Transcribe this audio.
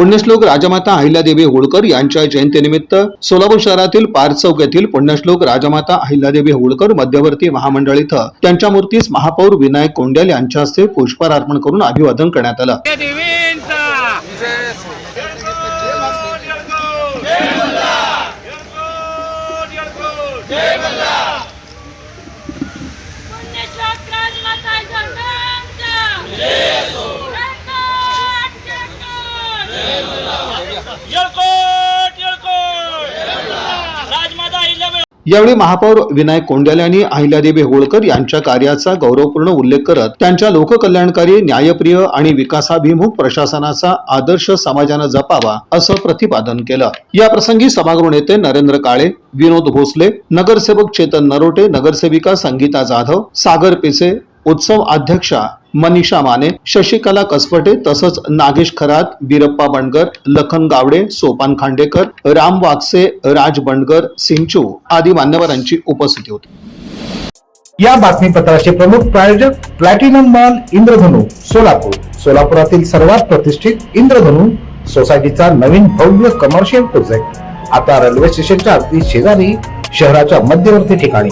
पुण्यश्लोक राजमाता अहिल्यादेवी होळकर यांच्या जयंतीनिमित्त सोलापूर शहरातील पार्क चौक येथील पुण्यश्लोक राजमाता अहिल्यादेवी होळकर मध्यवर्ती महामंडळ इथं त्यांच्या मूर्तीस महापौर विनायक कोंड्याल यांच्या हस्ते पुष्पहार अर्पण करून अभिवादन करण्यात आलं। यावेळी महापौर विनायक कोंड्याल यांनी अहिल्यादेवी होळकर यांच्या कार्याचा गौरवपूर्ण उल्लेख करत त्यांच्या लोककल्याणकारी, न्यायप्रिय आणि विकासाभिमुख प्रशासनाचा आदर्श समाजाने जपावा असं प्रतिपादन केलं। या प्रसंगी सभागृह नेते नरेंद्र काळे, विनोद भोसले, नगरसेवक चेतन नरोटे, नगरसेविका संगीता जाधव, सागर पिसे, उत्सव अध्यक्षा मनीषा माने, शशिकला कसपटे तसंच नागेश खरात, बीरप्पा बंडगर, लखन गावडे, सोपान खांडेकर, राम वागसे, राज बंडगर, सिंचू आदी मान्यवरांची उपस्थिती होती। या बातमीपत्राचे प्रमुख प्रायोजक प्लॅटिनम मॉल इंद्रधनु सोलापूर। सोलापुरातील सर्वात प्रतिष्ठित इंद्रधनु सोसायटीचा नवीन भव्य कमर्शियल प्रोजेक्ट आता रेल्वे स्टेशनच्या अगदी शेजारी शहराच्या मध्यवर्ती ठिकाणी।